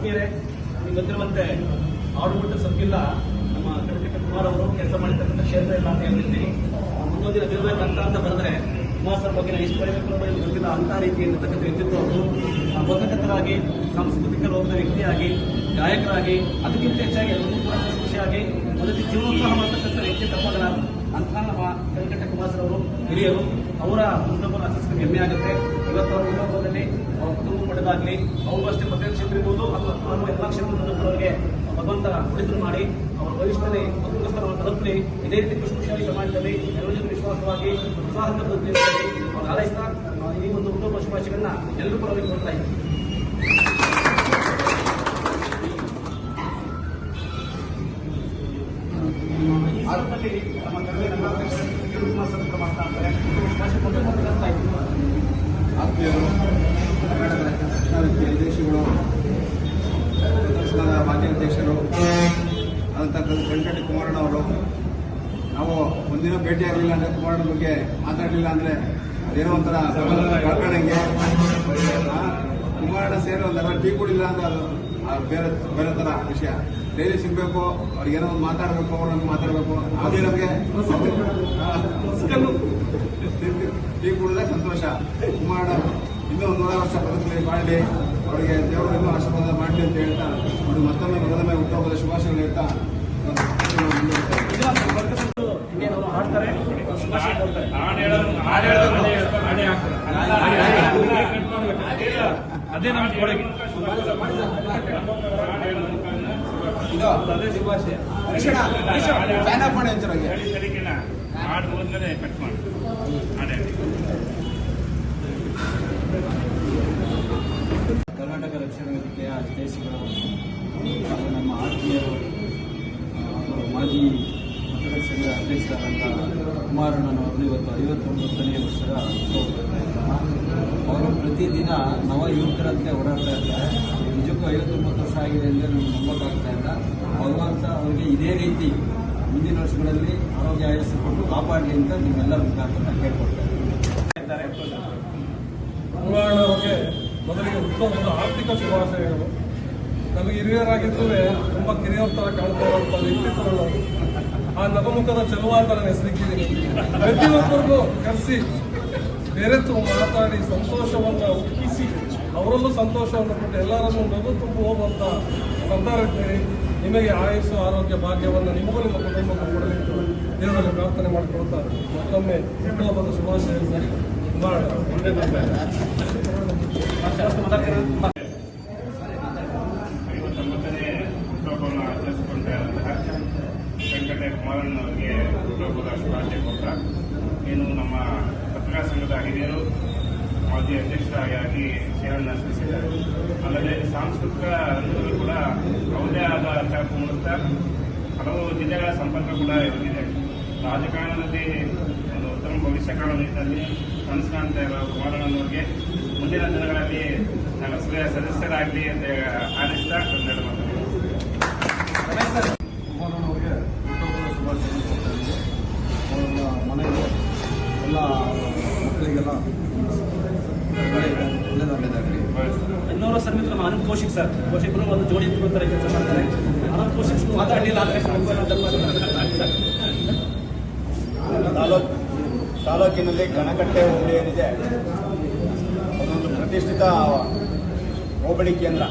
ಆತ್ಮೀಯರೇ, ನಿಮಗೆ ಗೊತ್ತಿರುವಂತೆ ಆಡುಮಟ್ಟ ಸಬ್ಬಿಲ್ಲ ನಮ್ಮ ಕಣಕಟ್ಟ ಕುಮಾರ್ ಅವರು ಕೆಲಸ ಮಾಡಿರ್ತಕ್ಕಂಥ ಕ್ಷೇತ್ರ ಇಲ್ಲ ಅಂತ ಹೇಳ್ತಿದ್ದೀನಿ. ಮುಂದೊಂದು ದಿನ ಗೆಲ್ಲಬೇಕಂತ ಬಂದರೆ ಕುಮಾರ್ ಸರ್ ಬಗ್ಗೆ ಎಷ್ಟು ಬರಬೇಕು ಅನ್ನೋದು ಗೊತ್ತಿಲ್ಲ. ಅಂತ ರೀತಿಯಲ್ಲಿರ್ತಕ್ಕಂಥ ವ್ಯಕ್ತಿತ್ವ ಅವರು ಪತ್ರಕರ್ತರಾಗಿ, ಸಾಂಸ್ಕೃತಿಕ ಲೋಕದ ವ್ಯಕ್ತಿಯಾಗಿ, ಗಾಯಕರಾಗಿ, ಅದಕ್ಕಿಂತ ಹೆಚ್ಚಾಗಿ ಎಲ್ಲರೂ ಕೂಡ ಖುಷಿಯಾಗಿ ಒಂದು ಜೀವನೋತ್ಸಾಹ ಮಾಡತಕ್ಕಂಥ ವ್ಯಕ್ತಿ ತಪ್ಪಲ್ಲ ಅಂತಹ ನಮ್ಮ ಕಣಕಟ್ಟ ಕುಮಾರ್ ಸರ್ ಅವರು ಹಿರಿಯರು. ಅವರ ಹುಟ್ಟುಹಬ್ಬವನ್ನು ಆಚರಿಸಲು ಹೆಮ್ಮೆ ಆಗುತ್ತೆ. ಇವತ್ತು ಅವರ ಹುಟ್ಟುಹಬ್ಬದಲ್ಲಿ ಅವರ ಕುಟುಂಬ ಪಡೆದಾಗಲಿ, ಅವರು ಅಷ್ಟೇ ಪತ್ರಿಕೆ ಕ್ಷೇತ್ರ ಇರ್ಬೋದು ಅಥವಾ ಎಲ್ಲ ಕ್ಷೇತ್ರದವರಿಗೆ ಭಗವಂತ ಉಳಿದು ಮಾಡಿ ಅವರ ಭವಿಷ್ಯದಲ್ಲಿ ಮತ್ತೊಂದು ತಲುಪಲಿ. ಇದೇ ರೀತಿ ಖುಷಿಯಾಗಿ ಸಮಾಜದಲ್ಲಿ ಎಲ್ಲರ ಜೊತೆ ವಿಶ್ವಾಸವಾಗಿ ಉತ್ಸಾಹದ ಬದುಕಲಿ ಅವ್ರು ಹಾರೈಸ್ತಾ ಈ ಒಂದು ಹುಟ್ಟುಹಬ್ಬ ಶುಭಾಶಯಗಳನ್ನ ಎಲ್ಲರೂ ಕೂಡ ಅವರಿಗೆ ಕೊಡ್ತಾ ಇದ್ದೀವಿ. ಆರಂಭದಲ್ಲಿ ನಮ್ಮ ಆತ್ಮೀಯರು, ಕರ್ನಾಟಕ ರಕ್ಷಣಾ ವೇದಿಕೆ ವಿದೇಶಿಗಳು, ಪ್ರದರ್ಶನದ ಮಾಧ್ಯಮಾಧ್ಯಕ್ಷರು ಆದಂಥ ಕಣಕಟ್ಟ ಕುಮಾರಣ್ಣ ಅವರು, ನಾವು ಒಂದಿನ ಭೇಟಿ ಆಗಲಿಲ್ಲ ಅಂದರೆ ಕುಮಾರಣ್ಣ ಬಗ್ಗೆ ಮಾತಾಡಲಿಲ್ಲ ಅಂದರೆ ಅದೇನೋ ಒಂಥರ ಕಳ್ಕೊಂಡಂಗೆ. ಕುಮಾರಣ್ಣ ಸೇರಿ ಒಂದರ ಟೀ ಕುಡಿಲ್ಲ ಅಂದರೆ ಅದು ಬೇರೆ ಬೇರೆ ಥರ ವಿಷಯ. ಡೈಲಿ ಸಿಗಬೇಕು, ಅವ್ರಿಗೇನೋ ಒಂದು ಮಾತಾಡಬೇಕು, ಅವ್ರು ನಮ್ಗೆ ಮಾತಾಡಬೇಕು. ಅದೇ ನಮಗೆ ಟೀ ಕುಡಿದ್ರೆ ಸಂತೋಷ. ಕುಮಾರಣ್ಣ ಇನ್ನೂ 100 ವರ್ಷ ಬದುಕಲಿ, ಮಾಡಲಿ, ಅವರಿಗೆ ದೇವರು ಇನ್ನೂ ಆಶೀರ್ವಾದ ಮಾಡಲಿ ಅಂತ ಹೇಳ್ತಾ ಅವ್ರಿಗೆ ಮತ್ತೊಮ್ಮೆ ಮೊದಲನೇ ಹುಟ್ಟುಹಬ್ಬದ ಶುಭಾಶಯಗಳು ಹೇಳ್ತಾ ಹಾಡ್ತಾರೆ. ಅದೇ ನಮಗೆ ಒಳಗೆ ಇದು ಅದೇ ಶುಭಾಶಯ. ಫ್ಯಾನ್ ಆಫ್ ಮಾಡಿ ಅಂಚರಾಗಿ ಕರ್ನಾಟಕ ರಕ್ಷಣಾ ವೇದಿಕೆಯ ಹಿತೈಷಿಗಳು ಹಾಗೂ ನಮ್ಮ ಆತ್ಮೀಯರು ಹಾಗೂ ಮಾಜಿ ಪತ್ರಕರ್ತರ ಸಂಘದ ಅಧ್ಯಕ್ಷರಾದಂಥ ಕುಮಾರಣ್ಣನವರು ಇವತ್ತು 59ನೇ ವರ್ಷದ ಅವರು ಪ್ರತಿದಿನ ನವ ಯುವಕರಂತೆ ಓಡಾಡ್ತಾ ಇರ್ತಾರೆ. ನಿಜಕ್ಕೂ 59 ವರ್ಷ ಆಗಿದೆ ಅಂದರೆ ನಮ್ಗೆ ನಂಬಕ್ಕಾಗ್ತಾ ಇಲ್ಲ. ಭಗವಂತ ಅವರಿಗೆ ಇದೇ ರೀತಿ ಮುಂದಿನ ವರ್ಷಗಳಲ್ಲಿ ಆರೋಗ್ಯ ಆಯಸ್ಸು ಕೊಟ್ಟು ಕಾಪಾಡಲಿ ಅಂತ ನಿಮ್ಮೆಲ್ಲರ ಮುಖಾಂತರ ಕೇಳ್ಕೊಡ್ತಾ ಇದ್ದಾರೆ. ಕುಮಾರಣ್ಣವ್ರಿಗೆ ಮೊದಲಿಗೆ ಉತ್ತಮವಾದ ಆರ್ಥಿಕ ಶುಭಾಶಯಗಳು. ನಮಗೆ ಹಿರಿಯರಾಗಿದ್ದರೂ ತುಂಬ ಕಿರಿಯರ ಥರ ಕಾಣ್ತಾ ಇರುವಂಥ ವ್ಯಕ್ತಿತ್ವಗಳು. ಆ ನವಮುಖದ ಚೆಲುವಾದ ನನ್ನ ಹೆಸರಿಟ್ಟಿದ್ದೀನಿ. ಪ್ರತಿಯೊಬ್ಬರಿಗೂ ಕರೆಸಿ ಬೆರೆತು ಮಾತಾಡಿ ಸಂತೋಷವನ್ನು ಉಕ್ಕಿಸಿ ಅವರಲ್ಲೂ ಸಂತೋಷವನ್ನು ಕೊಟ್ಟು ಎಲ್ಲರನ್ನೂ ನಗು ತುಂಬ ಹೋಗುವಂಥ ಸಂತಾನಿರ್ತೀರಿ. ನಿಮಗೆ ಆಯುಸ್ಸು, ಆರೋಗ್ಯ, ಭಾಗ್ಯವನ್ನು ನಿಮಗೂ ನಿಮ್ಮ ಕುಟುಂಬಕ್ಕೂ ಕೊಡಲಿ ಎಂದು ದೇವರಲ್ಲಿ ಪ್ರಾರ್ಥನೆ ಮಾಡಿಕೊಳ್ತಾ ಮತ್ತೊಮ್ಮೆ ಹುಟ್ಟುಹಬ್ಬದ ಶುಭಾಶಯಗಳು. ಕಣಕಟ್ಟ ಕುಮಾರಣ್ಣವರಿಗೆ ಹುಟ್ಟುಹಬ್ಬದ ಶುಭಾಶಯ ಕೊಟ್ಟ. ಏನು ನಮ್ಮ ಪತ್ರಿಕಾ ಸಂಘದ ಹಿರಿಯರು ಮಾಜಿ ಅಧ್ಯಕ್ಷರಾಗಿ ಸೇವೆಯನ್ನು ಸಲ್ಲಿಸಿದ್ದಾರೆ. ಅಲ್ಲದೆ ಸಾಂಸ್ಕೃತಿಕ ರಂಗದಲ್ಲೂ ಕೂಡ ಅವರದೇ ಆದ ಛಾಪು ಮೂಡಿಸ್ತಾ ಹಲವು ಜಿಲ್ಲೆಗಳ ಸಂಪರ್ಕ ಕೂಡ ಇವರಿಗಿದೆ. ರಾಜಕಾರಣದಲ್ಲಿ ಒಂದು ಉತ್ತಮ ಭವಿಷ್ಯ ಕಾಣುವ ನಿಟ್ಟಿನಲ್ಲಿ ಕನಸು ಕಾಣ್ತಾ ಇರೋ ಕುಮಾರಣ್ಣನವರಿಗೆ ಮುಂದಿನ ದಿನಗಳಲ್ಲಿ ಸಭೆಯ ಸದಸ್ಯರಾಗಲಿ ಅಂತ ಹಾರೈಸ್ತಾ ಒಂದೆರಡು ಮಾತಾಡಿದ್ದಾರೆ. ಕುಮಾರಣ್ಣವ್ರಿಗೆ ಹುಟ್ಟುಹಬ್ಬದ ಶುಭಾಶಯ ಕೊಡ್ತಾರೆ. ಅವರ ಮನೆಗೆ ಎಲ್ಲ ಮಕ್ಕಳಿಗೆಲ್ಲ ಒಳ್ಳೆಯದಾಗಲಿ. ಇನ್ನೂರು ಸರ್ ನಮ್ಮ ಅನಂತ್ ಕೌಶಿಕ್ ಸರ್, ಕೌಶಿಕರು ಒಂದು ಜೋಡಿ ಇಟ್ಕೊಳ್ತಾರೆ, ಕೆಲಸ ಮಾಡ್ತಾರೆ. ಅನಂತ್ ಕೌಶಿಕ್ ಮಾತಾಡಲಿಲ್ಲ ಆದರೆ ತಾಲೂಕಿನಲ್ಲಿ ಕಣಕಟ್ಟೆ ಹೋಬಳಿ ಏನಿದೆ ಅದೊಂದು ಪ್ರತಿಷ್ಠಿತ ಹೋಬಳಿ ಕೇಂದ್ರ.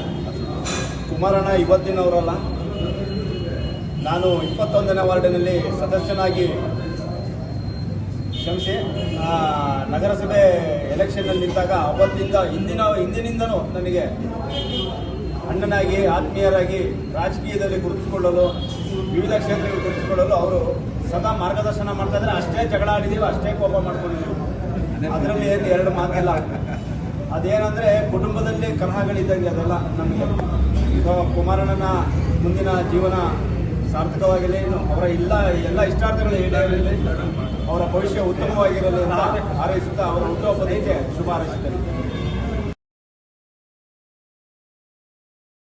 ಕುಮಾರಣ್ಣ ಇವತ್ತಿನವರಲ್ಲ, ನಾನು 21ನೇ ವಾರ್ಡಿನಲ್ಲಿ ಸದಸ್ಯನಾಗಿ ಕ್ಷಮಿಸಿ ನಗರಸಭೆ ಎಲೆಕ್ಷನ್ನಲ್ಲಿ ನಿಂತಾಗ ಅವತ್ತಿಂದ ಹಿಂದಿನಿಂದನೂ ನನಗೆ ಅಣ್ಣನಾಗಿ, ಆತ್ಮೀಯರಾಗಿ ರಾಜಕೀಯದಲ್ಲಿ ಗುರುತಿಸಿಕೊಳ್ಳಲು, ವಿವಿಧ ಕ್ಷೇತ್ರಗಳು ಗುರುತಿಸಿಕೊಳ್ಳಲು ಅವರು ಸದಾ ಮಾರ್ಗದರ್ಶನ ಮಾಡ್ತಾ ಇದ್ರೆ. ಅಷ್ಟೇ ಜಗಳ ಆಡಿದ್ದೀವಿ, ಅಷ್ಟೇ ಕೋಪ ಮಾಡ್ಕೊಂಡಿದ್ದೀವಿ. ಅದರಲ್ಲಿ ಏನು ಎರಡು ಮಾತಿಲ್ಲ. ಅದೇನಂದರೆ ಕುಟುಂಬದಲ್ಲಿ ಕಲಹಗಳಿದ್ದಂಗೆ ಅದೆಲ್ಲ ನಮಗೆ. ಕುಮಾರಣ್ಣನ ಮುಂದಿನ ಜೀವನ ಸಾರ್ಥಕವಾಗಿರಲಿ, ಅವರ ಎಲ್ಲ ಇಷ್ಟಾರ್ಥಗಳು ಈಡೇರಲಿ, ಅವರ ಭವಿಷ್ಯ ಉತ್ತಮವಾಗಿರಲಿ ಅಂತ ಹಾರೈಸುತ್ತಾ ಅವರ ಹುಟ್ಟುಹಬ್ಬದಕ್ಕೆ ಶುಭ ಹಾರೈಸುತ್ತೇನೆ.